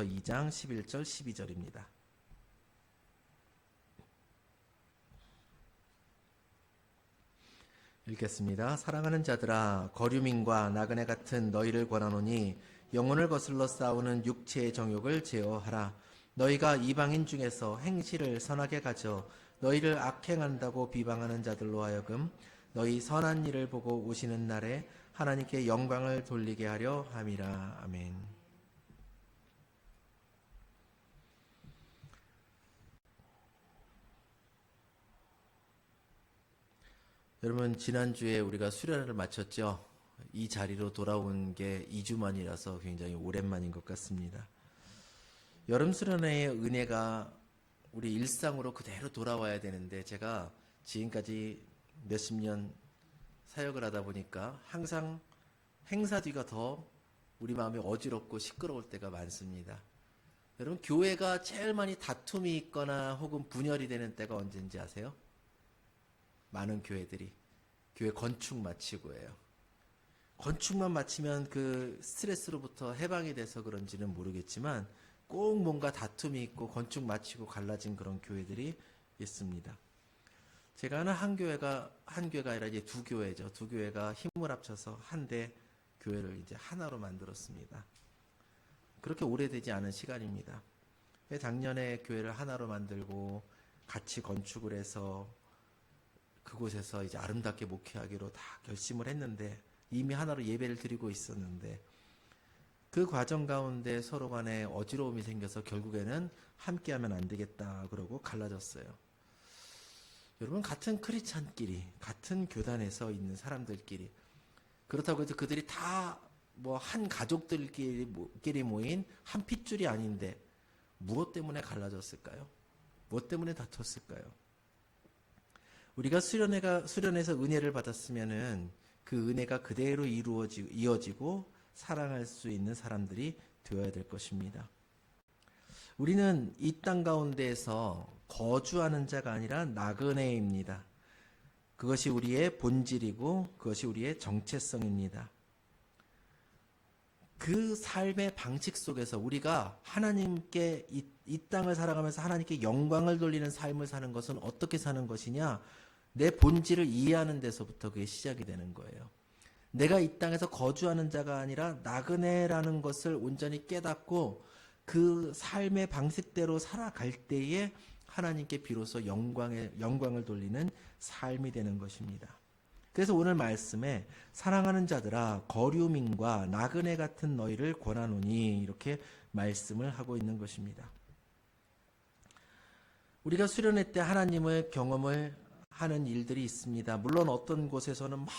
2장 11절 12절입니다. 읽겠습니다. 사랑하는 자들아, 거류민과 나그네 같은 너희를 권하노니 영혼을 거슬러 싸우는 육체의 정욕을 제어하라. 너희가 이방인 중에서 행실을 선하게 가져 너희를 악행한다고 비방하는 자들로 하여금 너희 선한 일을 보고 오시는 날에 하나님께 영광을 돌리게 하려 함이라. 아멘. 여러분, 지난주에 우리가 수련회를 마쳤죠. 이 자리로 돌아온 게 2주 만이라서 굉장히 오랜만인 것 같습니다. 여름 수련회의 은혜가 우리 일상으로 그대로 돌아와야 되는데, 제가 지금까지 몇십 년 사역을 하다 보니까 항상 행사 뒤가 더 우리 마음이 어지럽고 시끄러울 때가 많습니다. 여러분, 교회가 제일 많이 다툼이 있거나 혹은 분열이 되는 때가 언제인지 아세요? 많은 교회들이 교회 건축 마치고예요. 건축만 마치면 그 스트레스로부터 해방이 돼서 그런지는 모르겠지만 꼭 뭔가 다툼이 있고 건축 마치고 갈라진 그런 교회들이 있습니다. 제가 아는 한 교회가 아니라 이제 두 교회죠. 두 교회가 힘을 합쳐서 한대 교회를 이제 하나로 만들었습니다. 그렇게 오래되지 않은 시간입니다. 작년에 교회를 하나로 만들고 같이 건축을 해서 그곳에서 이제 아름답게 목회하기로 다 결심을 했는데, 이미 하나로 예배를 드리고 있었는데, 그 과정 가운데 서로 간에 어지러움이 생겨서 결국에는 함께하면 안 되겠다 그러고 갈라졌어요. 여러분, 같은 크리스찬끼리, 같은 교단에서 있는 사람들끼리, 그렇다고 해서 그들이 다 뭐 한 가족들끼리 모인 한 핏줄이 아닌데 무엇 때문에 갈라졌을까요? 무엇 때문에 다퉜을까요? 우리가 수련에서 은혜를 받았으면은 그 은혜가 그대로 이어지고 사랑할 수 있는 사람들이 되어야 될 것입니다. 우리는 이 땅 가운데에서 거주하는 자가 아니라 나그네입니다. 그것이 우리의 본질이고 그것이 우리의 정체성입니다. 그 삶의 방식 속에서 우리가 하나님께 이 땅을 살아가면서 하나님께 영광을 돌리는 삶을 사는 것은 어떻게 사는 것이냐? 내 본질을 이해하는 데서부터 그게 시작이 되는 거예요. 내가 이 땅에서 거주하는 자가 아니라 나그네라는 것을 온전히 깨닫고 그 삶의 방식대로 살아갈 때에 하나님께 비로소 영광을 돌리는 삶이 되는 것입니다. 그래서 오늘 말씀에 사랑하는 자들아, 거류민과 나그네 같은 너희를 권하노니, 이렇게 말씀을 하고 있는 것입니다. 우리가 수련회 때 하나님을 경험을 하는 일들이 있습니다. 물론 어떤 곳에서는 막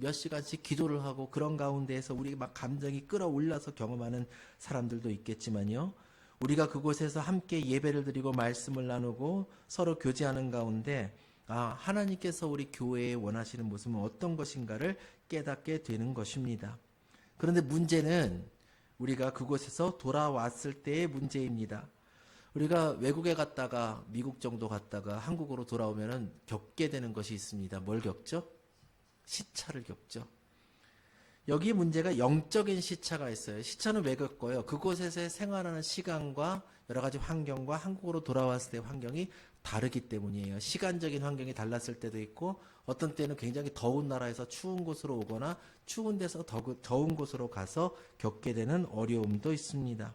몇 시간씩 기도를 하고 그런 가운데에서 우리 막 감정이 끌어올라서 경험하는 사람들도 있겠지만요. 우리가 그곳에서 함께 예배를 드리고 말씀을 나누고 서로 교제하는 가운데 하나님께서 우리 교회에 원하시는 모습은 어떤 것인가를 깨닫게 되는 것입니다. 그런데 문제는 우리가 그곳에서 돌아왔을 때의 문제입니다. 우리가 외국에 갔다가 미국 정도 갔다가 한국으로 돌아오면은 겪게 되는 것이 있습니다. 뭘 겪죠? 시차를 겪죠. 여기 문제가 영적인 시차가 있어요. 시차는 왜 겪어요? 그곳에서 생활하는 시간과 여러 가지 환경과 한국으로 돌아왔을 때의 환경이 다르기 때문이에요. 시간적인 환경이 달랐을 때도 있고, 어떤 때는 굉장히 더운 나라에서 추운 곳으로 오거나 추운 데서 더운 곳으로 가서 겪게 되는 어려움도 있습니다.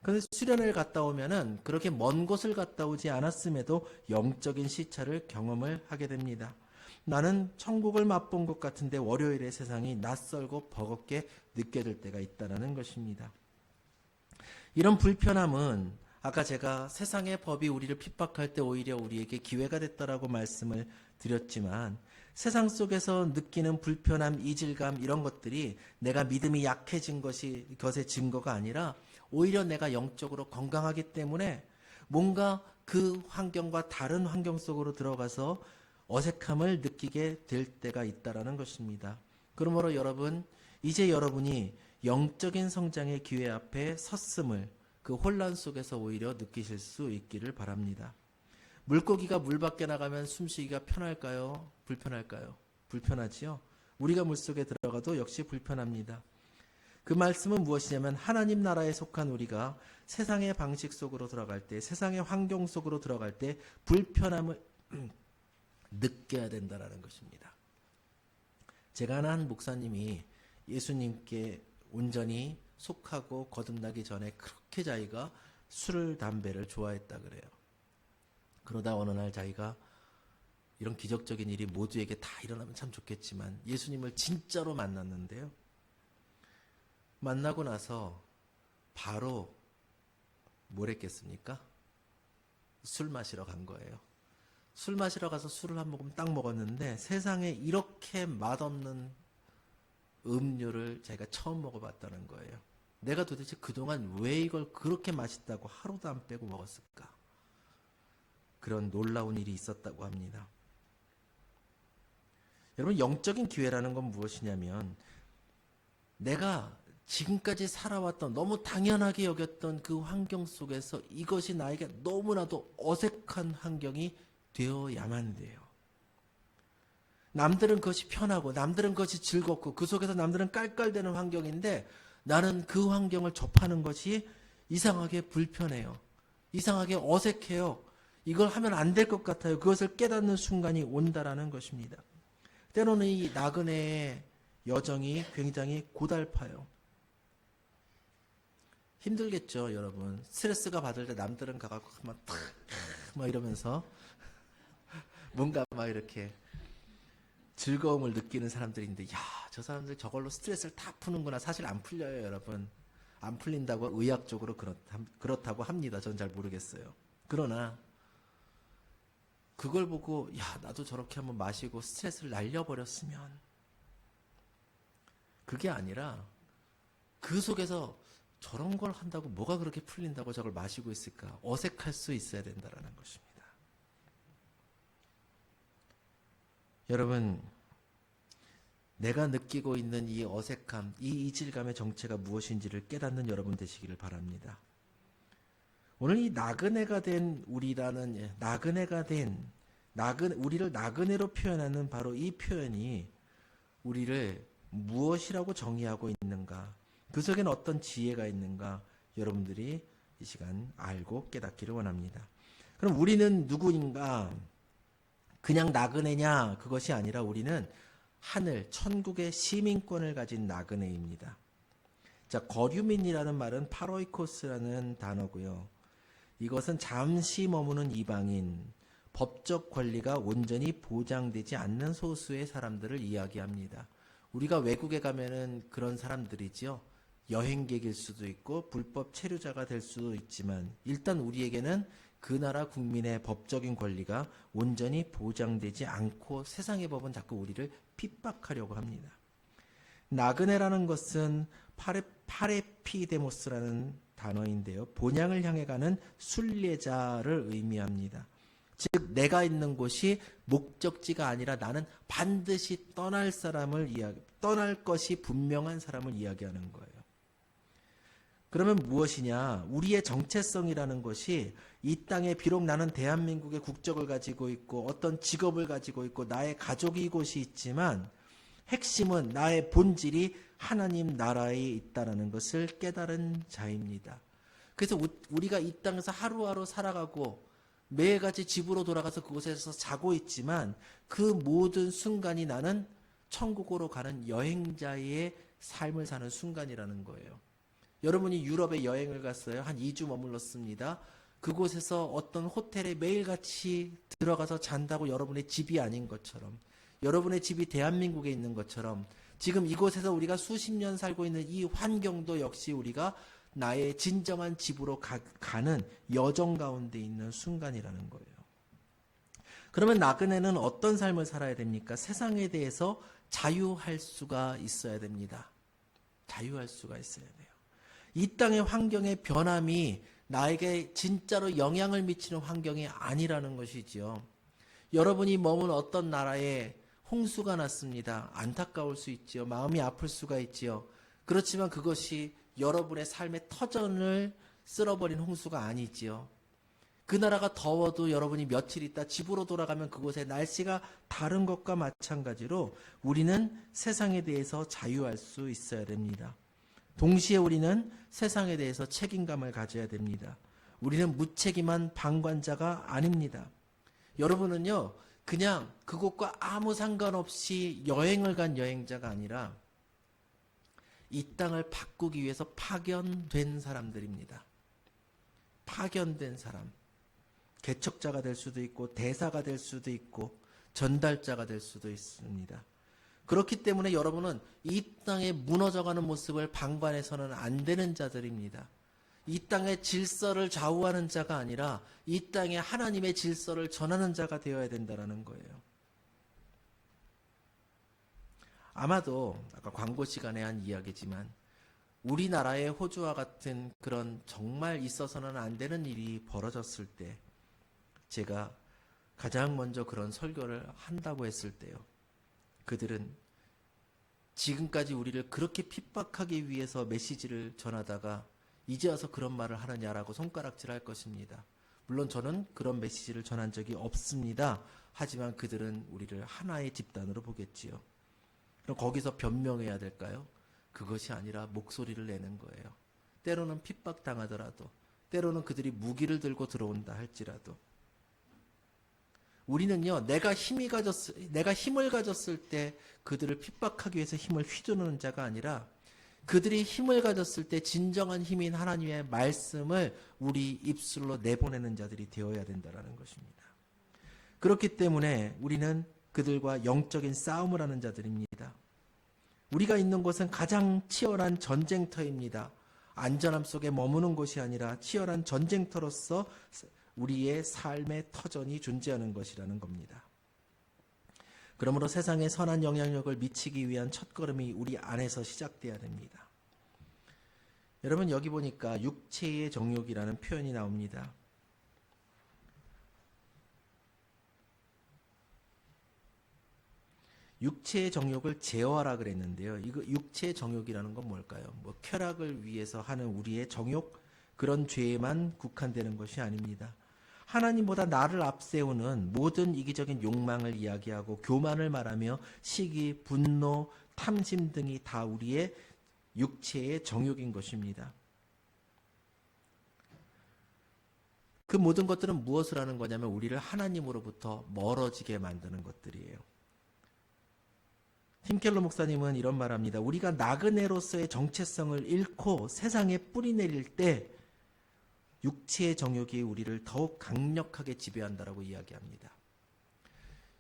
그런데 수련회를 갔다 오면은 그렇게 먼 곳을 갔다 오지 않았음에도 영적인 시차를 경험을 하게 됩니다. 나는 천국을 맛본 것 같은데 월요일의 세상이 낯설고 버겁게 느껴질 때가 있다는 것입니다. 이런 불편함은 아까 제가 세상의 법이 우리를 핍박할 때 오히려 우리에게 기회가 됐다라고 말씀을 드렸지만, 세상 속에서 느끼는 불편함, 이질감, 이런 것들이 내가 믿음이 약해진 것의 증거가 아니라 오히려 내가 영적으로 건강하기 때문에 뭔가 그 환경과 다른 환경 속으로 들어가서 어색함을 느끼게 될 때가 있다라는 것입니다. 그러므로 여러분, 이제 여러분이 영적인 성장의 기회 앞에 섰음을 그 혼란 속에서 오히려 느끼실 수 있기를 바랍니다. 물고기가 물 밖에 나가면 숨쉬기가 편할까요? 불편할까요? 불편하지요. 우리가 물속에 들어가도 역시 불편합니다. 그 말씀은 무엇이냐면 하나님 나라에 속한 우리가 세상의 방식 속으로 들어갈 때, 세상의 환경 속으로 들어갈 때 불편함을 느껴야 된다는 것입니다. 제가 아는 한 목사님이 예수님께 온전히 속하고 거듭나기 전에 그렇게 자기가 술을 담배를 좋아했다 그래요. 그러다 어느 날 자기가 이런 기적적인 일이 모두에게 다 일어나면 참 좋겠지만 예수님을 진짜로 만났는데요. 만나고 나서 바로 뭘 했겠습니까? 술 마시러 간 거예요. 술 마시러 가서 술을 한 모금 딱 먹었는데 세상에 이렇게 맛없는 음료를 자기가 처음 먹어봤다는 거예요. 내가 도대체 그동안 왜 이걸 그렇게 맛있다고 하루도 안 빼고 먹었을까? 그런 놀라운 일이 있었다고 합니다. 여러분, 영적인 기회라는 건 무엇이냐면 내가 지금까지 살아왔던 너무 당연하게 여겼던 그 환경 속에서 이것이 나에게 너무나도 어색한 환경이 되어야만 돼요. 남들은 그것이 편하고 남들은 그것이 즐겁고 그 속에서 남들은 깔깔대는 환경인데 나는 그 환경을 접하는 것이 이상하게 불편해요. 이상하게 어색해요. 이걸 하면 안 될 것 같아요. 그것을 깨닫는 순간이 온다라는 것입니다. 때로는 이 나그네의 여정이 굉장히 고달파요. 힘들겠죠, 여러분. 스트레스가 받을 때 남들은 가갖고 막 이러면서 뭔가 막 이렇게 즐거움을 느끼는 사람들인데, 야, 저 사람들 저걸로 스트레스를 다 푸는구나. 사실 안 풀려요, 여러분. 안 풀린다고 의학적으로 그렇다고 합니다. 전 잘 모르겠어요. 그러나 그걸 보고 야, 나도 저렇게 한번 마시고 스트레스를 날려버렸으면, 그게 아니라 그 속에서 저런 걸 한다고 뭐가 그렇게 풀린다고 저걸 마시고 있을까? 어색할 수 있어야 된다는 것입니다. 여러분, 내가 느끼고 있는 이 어색함, 이 이질감의 정체가 무엇인지를 깨닫는 여러분 되시기를 바랍니다. 오늘 이 나그네가 된 우리라는, 우리를 나그네로 표현하는 바로 이 표현이 우리를 무엇이라고 정의하고 있는가, 그 속에는 어떤 지혜가 있는가, 여러분들이 이 시간 알고 깨닫기를 원합니다. 그럼 우리는 누구인가? 그냥 나그네냐? 그것이 아니라 우리는 하늘, 천국의 시민권을 가진 나그네입니다. 자, 거류민이라는 말은 파로이코스라는 단어고요. 이것은 잠시 머무는 이방인, 법적 권리가 온전히 보장되지 않는 소수의 사람들을 이야기합니다. 우리가 외국에 가면은 그런 사람들이지요. 여행객일 수도 있고 불법 체류자가 될 수도 있지만 일단 우리에게는 그 나라 국민의 법적인 권리가 온전히 보장되지 않고 세상의 법은 자꾸 우리를 핍박하려고 합니다. 나그네라는 것은 파레피데모스라는 단어인데요. 본향을 향해 가는 순례자를 의미합니다. 즉 내가 있는 곳이 목적지가 아니라 나는 반드시 떠날 것이 분명한 사람을 이야기하는 거예요. 그러면 무엇이냐? 우리의 정체성이라는 것이 이 땅에 비록 나는 대한민국의 국적을 가지고 있고 어떤 직업을 가지고 있고 나의 가족이 이곳이 있지만 핵심은 나의 본질이 하나님 나라에 있다는 것을 깨달은 자입니다. 그래서 우리가 이 땅에서 하루하루 살아가고 매일같이 집으로 돌아가서 그곳에서 자고 있지만 그 모든 순간이 나는 천국으로 가는 여행자의 삶을 사는 순간이라는 거예요. 여러분이 유럽에 여행을 갔어요. 한 2주 머물렀습니다. 그곳에서 어떤 호텔에 매일같이 들어가서 잔다고 여러분의 집이 아닌 것처럼, 여러분의 집이 대한민국에 있는 것처럼 지금 이곳에서 우리가 수십 년 살고 있는 이 환경도 역시 우리가 나의 진정한 집으로 가는 여정 가운데 있는 순간이라는 거예요. 그러면 나그네는 어떤 삶을 살아야 됩니까? 세상에 대해서 자유할 수가 있어야 됩니다. 자유할 수가 있어야 돼요. 이 땅의 환경의 변함이 나에게 진짜로 영향을 미치는 환경이 아니라는 것이지요. 여러분이 머문 어떤 나라에 홍수가 났습니다. 안타까울 수 있지요. 마음이 아플 수가 있지요. 그렇지만 그것이 여러분의 삶의 터전을 쓸어버린 홍수가 아니지요. 그 나라가 더워도 여러분이 며칠 있다 집으로 돌아가면 그곳의 날씨가 다른 것과 마찬가지로 우리는 세상에 대해서 자유할 수 있어야 됩니다. 동시에 우리는 세상에 대해서 책임감을 가져야 됩니다. 우리는 무책임한 방관자가 아닙니다. 여러분은요, 그냥 그곳과 아무 상관없이 여행을 간 여행자가 아니라 이 땅을 바꾸기 위해서 파견된 사람들입니다. 파견된 사람. 개척자가 될 수도 있고 대사가 될 수도 있고 전달자가 될 수도 있습니다. 그렇기 때문에 여러분은 이 땅에 무너져가는 모습을 방관해서는 안 되는 자들입니다. 이 땅의 질서를 좌우하는 자가 아니라 이 땅에 하나님의 질서를 전하는 자가 되어야 된다는 거예요. 아마도 아까 광고 시간에 한 이야기지만 우리나라의 호주와 같은 그런 정말 있어서는 안 되는 일이 벌어졌을 때 제가 가장 먼저 그런 설교를 한다고 했을 때요. 그들은 지금까지 우리를 그렇게 핍박하기 위해서 메시지를 전하다가 이제 와서 그런 말을 하느냐라고 손가락질할 것입니다. 물론 저는 그런 메시지를 전한 적이 없습니다. 하지만 그들은 우리를 하나의 집단으로 보겠지요. 그럼 거기서 변명해야 될까요? 그것이 아니라 목소리를 내는 거예요. 때로는 핍박당하더라도, 때로는 그들이 무기를 들고 들어온다 할지라도 우리는요, 내가 힘을 가졌을 때 그들을 핍박하기 위해서 힘을 휘두르는 자가 아니라 그들이 힘을 가졌을 때 진정한 힘인 하나님의 말씀을 우리 입술로 내보내는 자들이 되어야 된다는 것입니다. 그렇기 때문에 우리는 그들과 영적인 싸움을 하는 자들입니다. 우리가 있는 곳은 가장 치열한 전쟁터입니다. 안전함 속에 머무는 곳이 아니라 치열한 전쟁터로서 우리의 삶의 터전이 존재하는 것이라는 겁니다. 그러므로 세상에 선한 영향력을 미치기 위한 첫걸음이 우리 안에서 시작돼야 됩니다. 여러분 여기 보니까 육체의 정욕이라는 표현이 나옵니다. 육체의 정욕을 제어하라 그랬는데요. 이거 육체의 정욕이라는 건 뭘까요? 뭐 쾌락을 위해서 하는 우리의 정욕, 그런 죄에만 국한되는 것이 아닙니다. 하나님보다 나를 앞세우는 모든 이기적인 욕망을 이야기하고 교만을 말하며 시기, 분노, 탐심 등이 다 우리의 육체의 정욕인 것입니다. 그 모든 것들은 무엇을 하는 거냐면 우리를 하나님으로부터 멀어지게 만드는 것들이에요. 팀켈러 목사님은 이런 말합니다. 우리가 나그네로서의 정체성을 잃고 세상에 뿌리 내릴 때 육체의 정욕이 우리를 더욱 강력하게 지배한다라고 이야기합니다.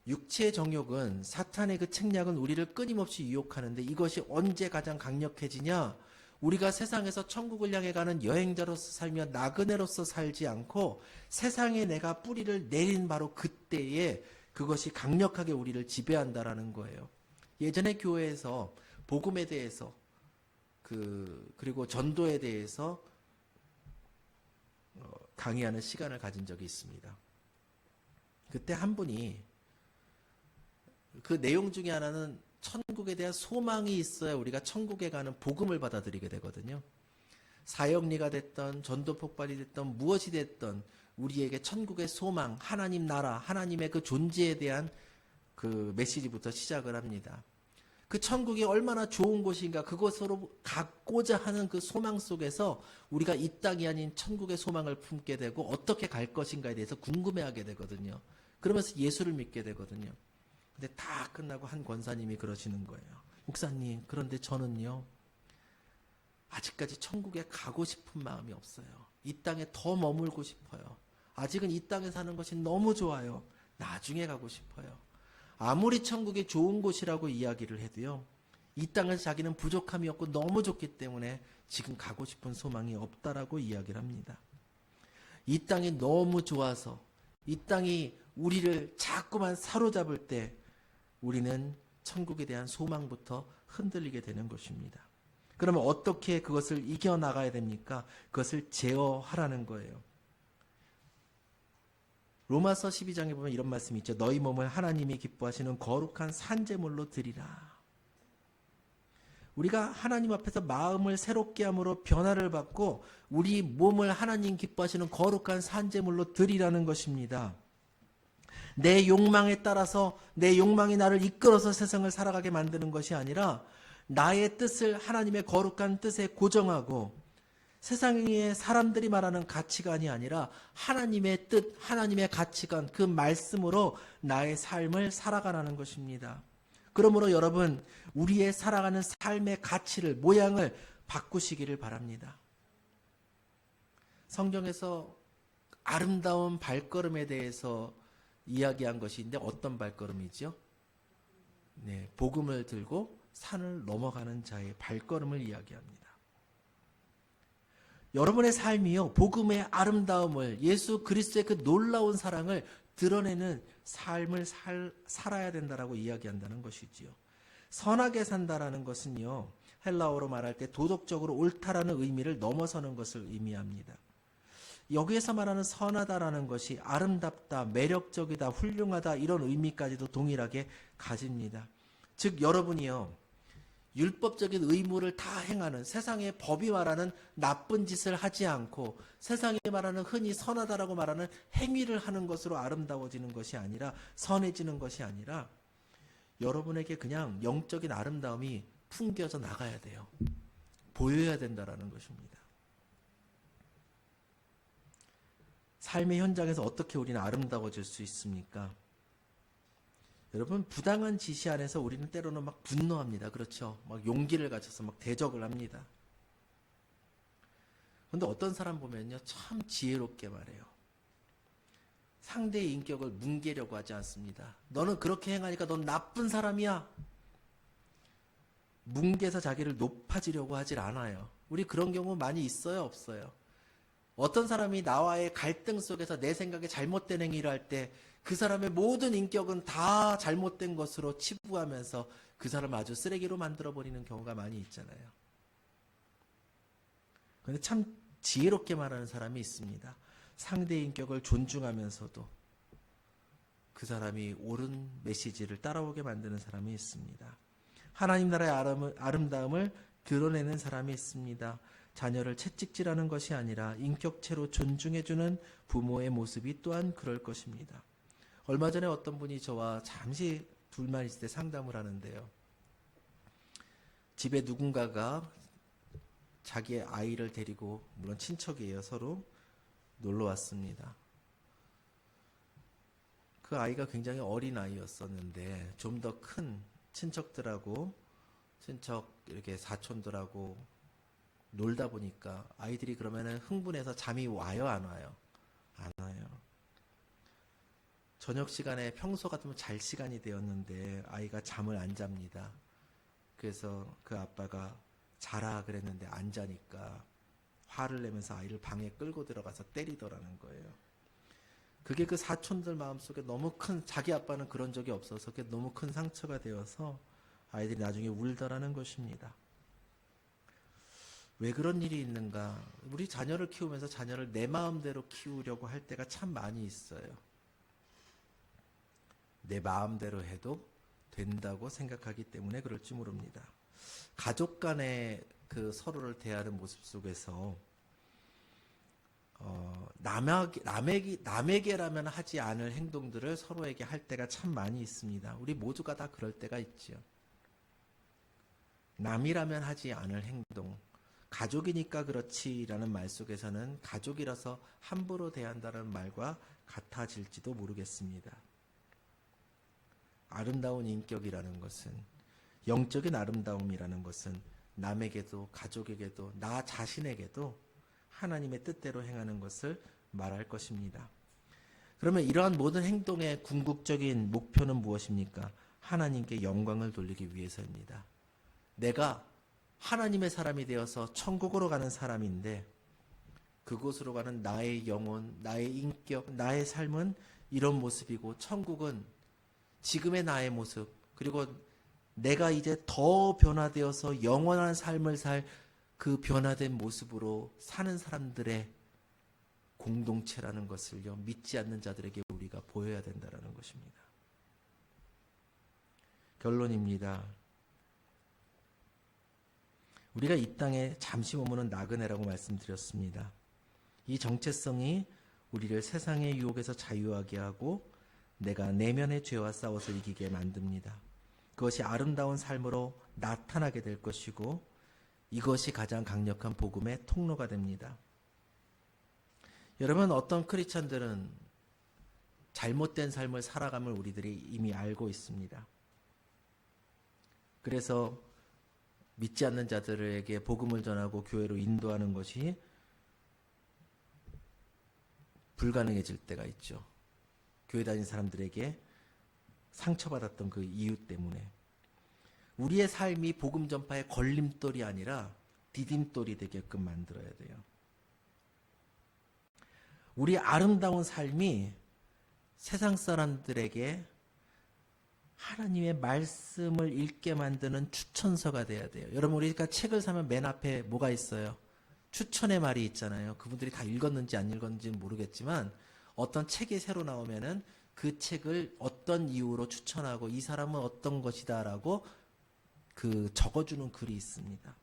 육체의 정욕은 사탄의 그 책략은 우리를 끊임없이 유혹하는데 이것이 언제 가장 강력해지냐? 우리가 세상에서 천국을 향해 가는 여행자로서 살며 나그네로서 살지 않고 세상에 내가 뿌리를 내린 바로 그때에 그것이 강력하게 우리를 지배한다라는 거예요. 예전에 교회에서 복음에 대해서 그리고 전도에 대해서 강의하는 시간을 가진 적이 있습니다. 그때 한 분이 그 내용 중에 하나는 천국에 대한 소망이 있어야 우리가 천국에 가는 복음을 받아들이게 되거든요. 사역리가 됐던 전도 폭발이 됐던 무엇이 됐던 우리에게 천국의 소망, 하나님 나라, 하나님의 그 존재에 대한 그 메시지부터 시작을 합니다. 그 천국이 얼마나 좋은 곳인가 그곳으로 가고자 하는 그 소망 속에서 우리가 이 땅이 아닌 천국의 소망을 품게 되고 어떻게 갈 것인가에 대해서 궁금해하게 되거든요. 그러면서 예수를 믿게 되거든요. 근데 다 끝나고 한 권사님이 그러시는 거예요. 목사님, 그런데 저는요 아직까지 천국에 가고 싶은 마음이 없어요. 이 땅에 더 머물고 싶어요. 아직은 이 땅에 사는 것이 너무 좋아요. 나중에 가고 싶어요. 아무리 천국이 좋은 곳이라고 이야기를 해도요, 이 땅에서 자기는 부족함이 없고 너무 좋기 때문에 지금 가고 싶은 소망이 없다라고 이야기를 합니다. 이 땅이 너무 좋아서 이 땅이 우리를 자꾸만 사로잡을 때 우리는 천국에 대한 소망부터 흔들리게 되는 것입니다. 그러면 어떻게 그것을 이겨나가야 됩니까? 그것을 제어하라는 거예요. 로마서 12장에 보면 이런 말씀이 있죠. 너희 몸을 하나님이 기뻐하시는 거룩한 산제물로 드리라. 우리가 하나님 앞에서 마음을 새롭게 함으로 변화를 받고 우리 몸을 하나님 기뻐하시는 거룩한 산제물로 드리라는 것입니다. 내 욕망에 따라서 내 욕망이 나를 이끌어서 세상을 살아가게 만드는 것이 아니라 나의 뜻을 하나님의 거룩한 뜻에 고정하고 세상의 사람들이 말하는 가치관이 아니라 하나님의 뜻, 하나님의 가치관, 그 말씀으로 나의 삶을 살아가라는 것입니다. 그러므로 여러분, 우리의 살아가는 삶의 가치를, 모양을 바꾸시기를 바랍니다. 성경에서 아름다운 발걸음에 대해서 이야기한 것이 있는데 어떤 발걸음이죠? 네, 복음을 들고 산을 넘어가는 자의 발걸음을 이야기합니다. 여러분의 삶이요, 복음의 아름다움을, 예수 그리스도의 그 놀라운 사랑을 드러내는 삶을 살아야 된다라고 이야기한다는 것이지요. 선하게 산다라는 것은요, 헬라어로 말할 때 도덕적으로 옳다라는 의미를 넘어서는 것을 의미합니다. 여기에서 말하는 선하다라는 것이 아름답다, 매력적이다, 훌륭하다 이런 의미까지도 동일하게 가집니다. 즉 여러분이요, 율법적인 의무를 다 행하는, 세상의 법이 말하는 나쁜 짓을 하지 않고 세상이 말하는 흔히 선하다라고 말하는 행위를 하는 것으로 아름다워지는 것이 아니라, 선해지는 것이 아니라 여러분에게 그냥 영적인 아름다움이 풍겨져 나가야 돼요. 보여야 된다라는 것입니다. 삶의 현장에서 어떻게 우리는 아름다워질 수 있습니까? 여러분, 부당한 지시 안에서 우리는 때로는 막 분노합니다. 그렇죠? 막 용기를 가져서 막 대적을 합니다. 그런데 어떤 사람 보면요, 참 지혜롭게 말해요. 상대의 인격을 뭉개려고 하지 않습니다. 너는 그렇게 행하니까 넌 나쁜 사람이야. 뭉개서 자기를 높아지려고 하질 않아요. 우리 그런 경우 많이 있어요, 없어요? 어떤 사람이 나와의 갈등 속에서 내 생각에 잘못된 행위를 할 때 그 사람의 모든 인격은 다 잘못된 것으로 치부하면서 그 사람을 아주 쓰레기로 만들어버리는 경우가 많이 있잖아요. 그런데 참 지혜롭게 말하는 사람이 있습니다. 상대의 인격을 존중하면서도 그 사람이 옳은 메시지를 따라오게 만드는 사람이 있습니다. 하나님 나라의 아름다움을 드러내는 사람이 있습니다. 자녀를 채찍질하는 것이 아니라 인격체로 존중해주는 부모의 모습이 또한 그럴 것입니다. 얼마 전에 어떤 분이 저와 잠시 둘만 있을 때 상담을 하는데요. 집에 누군가가 자기의 아이를 데리고, 물론 친척이에요, 서로 놀러 왔습니다. 그 아이가 굉장히 어린 아이였었는데 좀 더 큰 친척들하고, 친척 이렇게 사촌들하고 놀다 보니까 아이들이 그러면은 흥분해서 잠이 와요, 안 와요? 안 와요. 저녁 시간에 평소 같으면 잘 시간이 되었는데 아이가 잠을 안 잡니다. 그래서 그 아빠가 자라 그랬는데 안 자니까 화를 내면서 아이를 방에 끌고 들어가서 때리더라는 거예요. 그게 그 사촌들 마음속에 너무 큰, 자기 아빠는 그런 적이 없어서 그게 너무 큰 상처가 되어서 아이들이 나중에 울더라는 것입니다. 왜 그런 일이 있는가? 우리 자녀를 키우면서 자녀를 내 마음대로 키우려고 할 때가 참 많이 있어요. 내 마음대로 해도 된다고 생각하기 때문에 그럴지 모릅니다. 가족 간의 그 서로를 대하는 모습 속에서 남에게라면 하지 않을 행동들을 서로에게 할 때가 참 많이 있습니다. 우리 모두가 다 그럴 때가 있죠. 남이라면 하지 않을 행동, 가족이니까 그렇지라는 말 속에서는 가족이라서 함부로 대한다는 말과 같아질지도 모르겠습니다. 아름다운 인격이라는 것은, 영적인 아름다움이라는 것은 남에게도 가족에게도 나 자신에게도 하나님의 뜻대로 행하는 것을 말할 것입니다. 그러면 이러한 모든 행동의 궁극적인 목표는 무엇입니까? 하나님께 영광을 돌리기 위해서입니다. 내가 하나님의 사람이 되어서 천국으로 가는 사람인데 그곳으로 가는 나의 영혼, 나의 인격, 나의 삶은 이런 모습이고, 천국은 지금의 나의 모습, 그리고 내가 이제 더 변화되어서 영원한 삶을 살 그 변화된 모습으로 사는 사람들의 공동체라는 것을요, 믿지 않는 자들에게 우리가 보여야 된다는 것입니다. 결론입니다. 우리가 이 땅에 잠시 머무는 나그네라고 말씀드렸습니다. 이 정체성이 우리를 세상의 유혹에서 자유하게 하고 내가 내면의 죄와 싸워서 이기게 만듭니다. 그것이 아름다운 삶으로 나타나게 될 것이고 이것이 가장 강력한 복음의 통로가 됩니다. 여러분, 어떤 크리스천들은 잘못된 삶을 살아감을 우리들이 이미 알고 있습니다. 그래서 믿지 않는 자들에게 복음을 전하고 교회로 인도하는 것이 불가능해질 때가 있죠. 교회 다니는 사람들에게 상처받았던 그 이유 때문에. 우리의 삶이 복음 전파의 걸림돌이 아니라 디딤돌이 되게끔 만들어야 돼요. 우리 아름다운 삶이 세상 사람들에게 하나님의 말씀을 읽게 만드는 추천서가 돼야 돼요. 여러분, 우리가 책을 사면 맨 앞에 뭐가 있어요? 추천의 말이 있잖아요. 그분들이 다 읽었는지 안 읽었는지는 모르겠지만 어떤 책이 새로 나오면은 그 책을 어떤 이유로 추천하고 이 사람은 어떤 것이다라고 적어주는 글이 있습니다.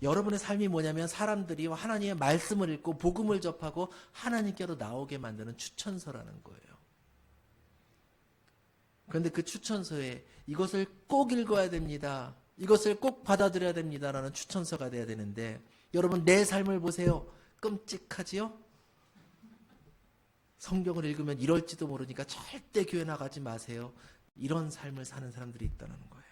여러분의 삶이 뭐냐면 사람들이 하나님의 말씀을 읽고 복음을 접하고 하나님께로 나오게 만드는 추천서라는 거예요. 그런데 그 추천서에 이것을 꼭 읽어야 됩니다. 이것을 꼭 받아들여야 됩니다라는 추천서가 돼야 되는데 여러분, 내 삶을 보세요. 끔찍하지요? 성경을 읽으면 이럴지도 모르니까 절대 교회 나가지 마세요. 이런 삶을 사는 사람들이 있다는 거예요.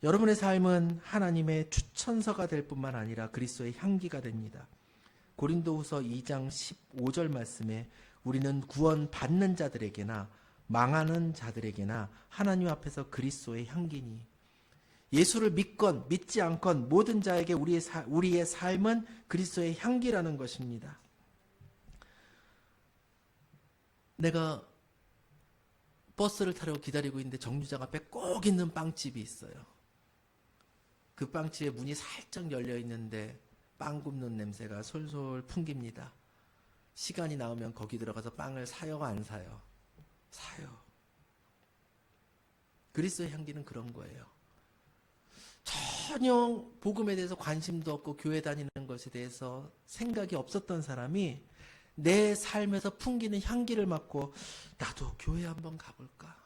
여러분의 삶은 하나님의 추천서가 될 뿐만 아니라 그리스도의 향기가 됩니다. 고린도후서 2장 15절 말씀에 우리는 구원 받는 자들에게나 망하는 자들에게나 하나님 앞에서 그리스도의 향기니, 예수를 믿건 믿지 않건 모든 자에게 우리의 삶은 그리스도의 향기라는 것입니다. 내가 버스를 타려고 기다리고 있는데 정류장 앞에 꼭 있는 빵집이 있어요. 그 빵집에 문이 살짝 열려 있는데 빵 굽는 냄새가 솔솔 풍깁니다. 시간이 나오면 거기 들어가서 빵을 사요, 안 사요? 사요. 그리스도의 향기는 그런 거예요. 전혀 복음에 대해서 관심도 없고 교회 다니는 것에 대해서 생각이 없었던 사람이 내 삶에서 풍기는 향기를 맡고 나도 교회 한번 가볼까?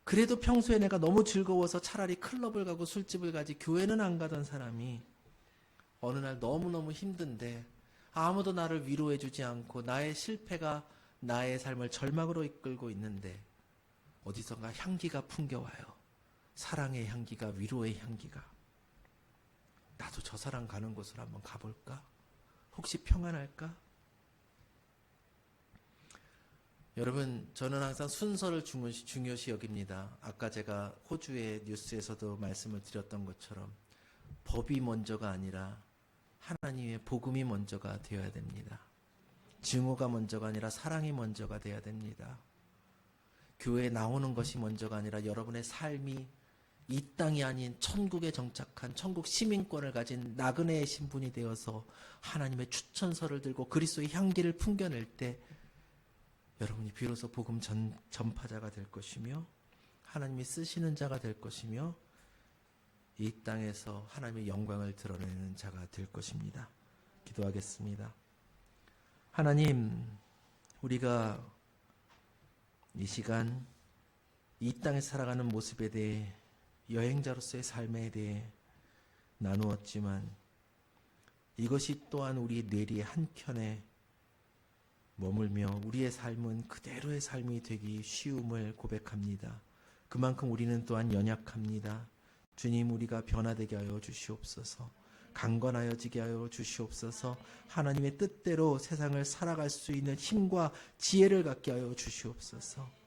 그래도 평소에 내가 너무 즐거워서 차라리 클럽을 가고 술집을 가지 교회는 안 가던 사람이 어느 날 너무너무 힘든데 아무도 나를 위로해 주지 않고 나의 실패가 나의 삶을 절망으로 이끌고 있는데 어디선가 향기가 풍겨와요. 사랑의 향기가, 위로의 향기가. 나도 저 사람 가는 곳으로 한번 가볼까? 혹시 평안할까? 여러분, 저는 항상 순서를 중요시 여깁니다. 아까 제가 호주의 뉴스에서도 말씀을 드렸던 것처럼 법이 먼저가 아니라 하나님의 복음이 먼저가 되어야 됩니다. 증오가 먼저가 아니라 사랑이 먼저가 되어야 됩니다. 교회에 나오는 것이 먼저가 아니라 여러분의 삶이 이 땅이 아닌 천국에 정착한 천국 시민권을 가진 나그네의 신분이 되어서 하나님의 추천서를 들고 그리스도의 향기를 풍겨낼 때 여러분이 비로소 복음 전파자가 될 것이며 하나님이 쓰시는 자가 될 것이며 이 땅에서 하나님의 영광을 드러내는 자가 될 것입니다. 기도하겠습니다. 하나님, 우리가 이 시간 이 땅에 살아가는 모습에 대해 여행자로서의 삶에 대해 나누었지만 이것이 또한 우리 뇌리의 한켠에 머물며 우리의 삶은 그대로의 삶이 되기 쉬움을 고백합니다. 그만큼 우리는 또한 연약합니다. 주님, 우리가 변화되게 하여 주시옵소서. 강건하여지게 하여 주시옵소서. 하나님의 뜻대로 세상을 살아갈 수 있는 힘과 지혜를 갖게 하여 주시옵소서.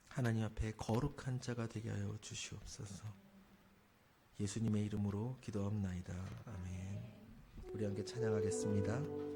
하나님 앞에 거룩한 자가 되게 하여 주시옵소서. 예수님의 이름으로 기도합나이다. 아멘. 우리 함께 찬양하겠습니다.